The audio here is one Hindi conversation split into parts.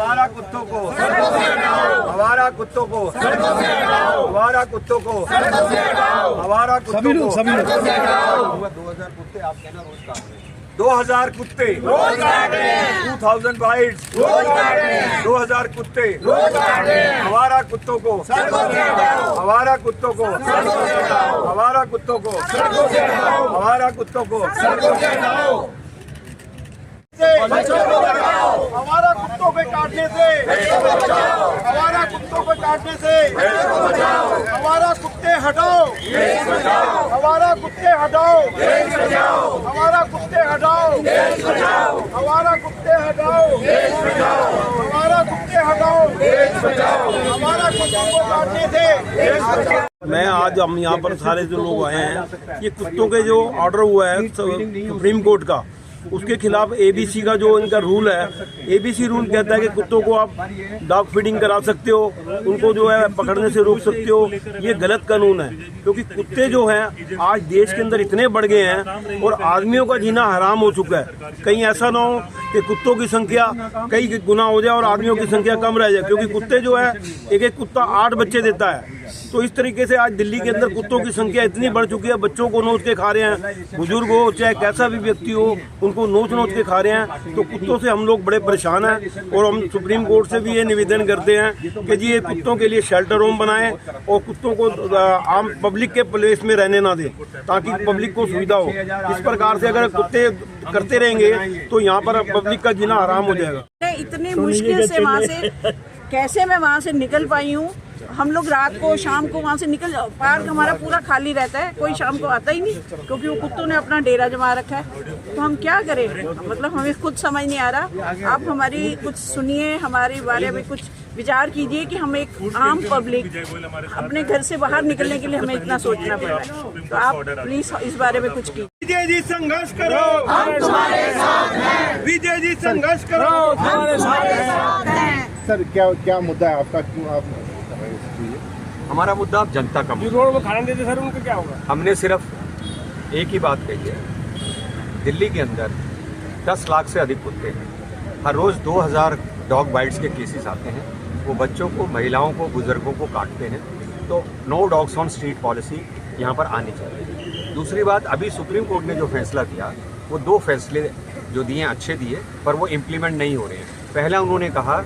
हमारा कुत्तों को, हमारा कुत्तों को, हमारा कुत्तों को, हमारा कुत्तों को, 2000 कुत्ते आप कहना रोज काट रहे हैं। 2000 कुत्ते 2000 बाइट्स 2000 कुत्ते हमारा कुत्तों को, हमारा कुत्तों को, हमारा कुत्तों को, हमारा कुत्तों को, हमारा कुत्तों पे काटने से, हमारा कुत्तों पे काटने से, हमारा कुत्ते हटाओ, हमारा कुत्ते हटाओ, हमारा कुत्ते हटाओ, हमारा कुत्ते हटाओ, हमारा कुत्ते हटाओ, हमारा कुत्तों को काटने से। मैं आज हम यहाँ पर सारे जो लोग आए हैं, ये कुत्तों के जो ऑर्डर हुआ है सुप्रीम कोर्ट का, उसके खिलाफ एबीसी का जो इनका रूल है, एबीसी रूल कहता है कि कुत्तों को आप डॉग फीडिंग करा सकते हो, उनको जो है पकड़ने से रोक सकते हो। ये गलत कानून है, क्योंकि कुत्ते जो हैं आज देश के अंदर इतने बढ़ गए हैं और आदमियों का जीना हराम हो चुका है। कहीं ऐसा ना हो कि कुत्तों की संख्या कई गुना हो जाए और आदमियों की संख्या कम रह जाए, क्योंकि कुत्ते जो है एक एक कुत्ता 8 बच्चे देता है। तो इस तरीके से आज दिल्ली के अंदर कुत्तों की संख्या इतनी बढ़ चुकी है, बच्चों को नोच के खा रहे हैं, बुजुर्ग हो चाहे कैसा भी व्यक्ति हो उनको नोच के खा रहे हैं। तो कुत्तों से हम लोग बड़े परेशान हैं और हम सुप्रीम कोर्ट से भी ये निवेदन करते हैं कि जी ये कुत्तों के लिए शेल्टर होम बनाएं और कुत्तों को आम पब्लिक के प्लेस में रहने ना दें, ताकि पब्लिक को सुविधा हो। इस प्रकार से अगर कुत्ते करते रहेंगे तो यहाँ पर पब्लिक का जीना आराम हो जाएगा। इतनी मुश्किल से वहाँ से कैसे मैं वहाँ से निकल पाई हूँ। हम लोग रात को शाम को वहाँ से निकल, पार्क हमारा पूरा खाली रहता है, कोई शाम को आता ही नहीं, क्योंकि वो कुत्तों ने अपना डेरा जमा रखा है। तो हम क्या करें, मतलब हमें खुद समझ नहीं आ रहा। आप हमारी कुछ सुनिए, हमारे बारे में कुछ विचार कीजिए कि हम एक आम पब्लिक अपने घर से बाहर निकलने के लिए हमें इतना सोचना पड़ रहा है। तो आप प्लीज इस बारे में कुछ कीजिए। विजय जी संघर्ष करो, हम तुम्हारे साथ हैं। विजय जी संघर्ष करो, हम तुम्हारे साथ हैं। सर क्या मुद्दा है आपका, क्यों आप हमारा मुद्दा अब जनता का मुद्दा। रोड में खाना देते सर, उनको क्या होगा? हमने सिर्फ एक ही बात कही है, दिल्ली के अंदर 10 लाख से अधिक कुत्ते हैं। हर रोज़ 2000 डॉग बाइट्स के केसेस आते हैं। वो बच्चों को, महिलाओं को, बुजुर्गों को काटते हैं। तो no dogs on street policy यहाँ पर आनी चाहिए। दूसरी बात, अभी सुप्रीम कोर्ट ने जो फैसला दिया, वो 2 फैसले जो दिए अच्छे दिए, पर वो इम्प्लीमेंट नहीं हो रहे हैं। पहला उन्होंने कहा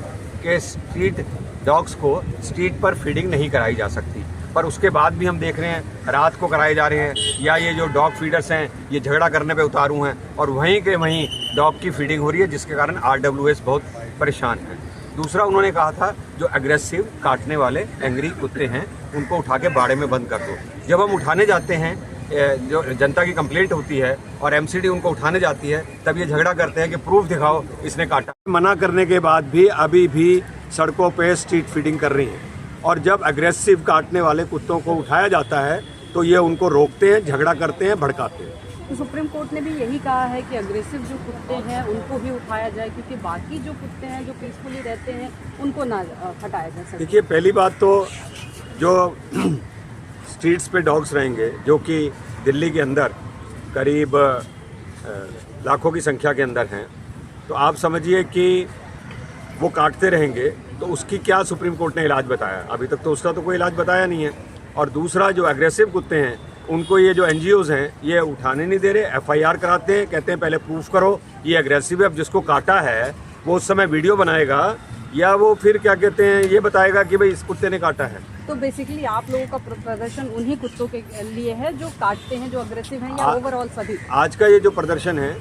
कि स्ट्रीट डॉग्स को स्ट्रीट पर फीडिंग नहीं कराई जा सकती, पर उसके बाद भी हम देख रहे हैं रात को कराए जा रहे हैं, या ये जो डॉग फीडर्स हैं ये झगड़ा करने पे उतारू हैं और वहीं के वहीं डॉग की फीडिंग हो रही है, जिसके कारण RWS बहुत परेशान है। दूसरा उन्होंने कहा था जो एग्रेसिव काटने वाले एंग्री कुत्ते हैं उनको उठा के बाड़े में बंद कर दो। जब हम उठाने जाते हैं, जो जनता की कंप्लेंट होती है और MCD उनको उठाने जाती है, तब ये झगड़ा करते हैं कि प्रूफ दिखाओ इसने काटा। मना करने के बाद भी अभी भी सड़कों पे स्ट्रीट फीडिंग कर रही हैं, और जब एग्रेसिव काटने वाले कुत्तों को उठाया जाता है तो ये उनको रोकते हैं, झगड़ा करते हैं, भड़काते हैं। तो सुप्रीम कोर्ट ने भी यही कहा है कि अग्रेसिव जो कुत्ते हैं उनको भी उठाया जाए, क्योंकि बाकी जो कुत्ते हैं जो पीसफुली रहते हैं उनको ना हटाया जा सके। देखिए, पहली बात तो जो स्ट्रीट्स पे डॉग्स रहेंगे, जो कि दिल्ली के अंदर करीब लाखों की संख्या के अंदर हैं, तो आप समझिए कि वो काटते रहेंगे, तो उसकी क्या सुप्रीम कोर्ट ने इलाज बताया? अभी तक तो उसका तो कोई इलाज बताया नहीं है। और दूसरा, जो एग्रेसिव कुत्ते हैं उनको ये जो NGOs हैं ये उठाने नहीं दे रहे, FIR कराते हैं, कहते हैं पहले प्रूफ करो ये एग्रेसिव है। अब जिसको काटा है वो उस समय वीडियो बनाएगा, या वो फिर क्या कहते हैं ये बताएगा कि भाई इस कुत्ते ने काटा है। तो बेसिकली आप लोगों का प्रदर्शन उन्हीं कुत्तों के लिए है जो काटते हैं, जो अग्रेसिव हैं, या ओवरऑल सभी? आज का ये जो प्रदर्शन है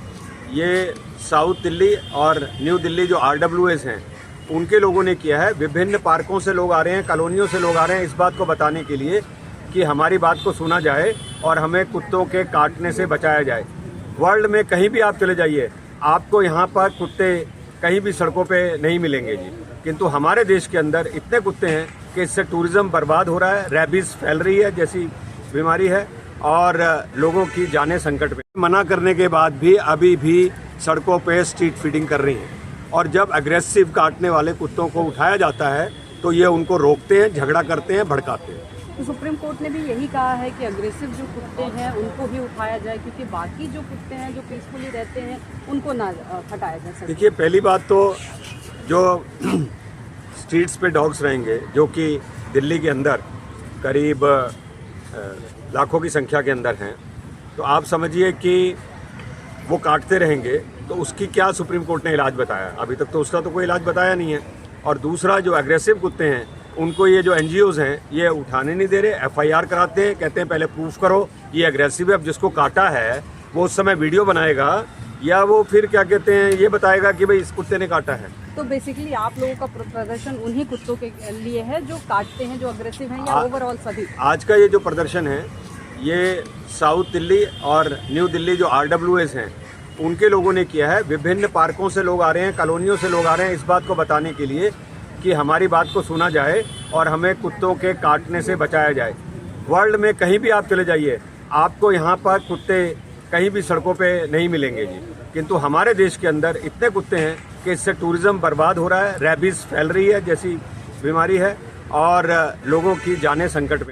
ये साउथ दिल्ली और न्यू दिल्ली जो RWS हैं उनके लोगों ने किया है। विभिन्न पार्कों से लोग आ रहे हैं, कॉलोनियों से लोग आ रहे हैं, इस बात को बताने के लिए कि हमारी बात को सुना जाए और हमें कुत्तों के काटने से बचाया जाए। वर्ल्ड में कहीं भी आप चले जाइए, आपको यहाँ पर कुत्ते कहीं भी सड़कों पे नहीं मिलेंगे जी, किंतु हमारे देश के अंदर इतने कुत्ते हैं कि इससे टूरिज्म बर्बाद हो रहा है, रैबीज फैल रही है जैसी बीमारी है, और लोगों की जानें संकट में। मना करने के बाद भी अभी भी सड़कों पे स्ट्रीट फीडिंग कर रही हैं, और जब एग्रेसिव काटने वाले कुत्तों को उठाया जाता है तो ये उनको रोकते हैं, झगड़ा करते हैं, भड़काते हैं। तो सुप्रीम कोर्ट ने भी यही कहा है कि अग्रेसिव जो कुत्ते हैं उनको भी उठाया जाए, क्योंकि बाकी जो कुत्ते हैं जो पीसफुली रहते हैं उनको ना हटाया जा सके। देखिए, पहली बात तो जो स्ट्रीट्स पे डॉग्स रहेंगे, जो कि दिल्ली के अंदर करीब लाखों की संख्या के अंदर हैं, तो आप समझिए कि वो काटते रहेंगे, तो उसकी क्या सुप्रीम कोर्ट ने इलाज बताया? अभी तक तो उसका तो कोई इलाज बताया नहीं है। और दूसरा, जो एग्रेसिव कुत्ते हैं उनको ये जो NGOs हैं ये उठाने नहीं दे रहे, FIR कराते हैं, कहते हैं पहले प्रूफ करो ये एग्रेसिव है। अब जिसको काटा है वो उस समय वीडियो बनाएगा या वो फिर क्या कहते हैं ये बताएगा कि भाई इस कुत्ते ने काटा है। तो बेसिकली आप लोगों का प्रदर्शन उन्हीं कुत्तों के लिए है जो काटते हैं, जो अग्रेसिव हैं, या ओवरऑल सभी? आज का ये जो प्रदर्शन है ये साउथ दिल्ली और न्यू दिल्ली जो RWAs हैं उनके लोगों ने किया है। विभिन्न पार्कों से लोग आ रहे हैं, कॉलोनियों से लोग आ रहे हैं इस बात को बताने के लिए कि हमारी बात को सुना जाए और हमें कुत्तों के काटने से बचाया जाए। वर्ल्ड में कहीं भी आप चले जाइए, आपको यहाँ पर कुत्ते कहीं भी सड़कों पे नहीं मिलेंगे जी, किंतु हमारे देश के अंदर इतने कुत्ते हैं कि इससे टूरिज्म बर्बाद हो रहा है, रैबीज फैल रही है जैसी बीमारी है और लोगों की जानें संकट में।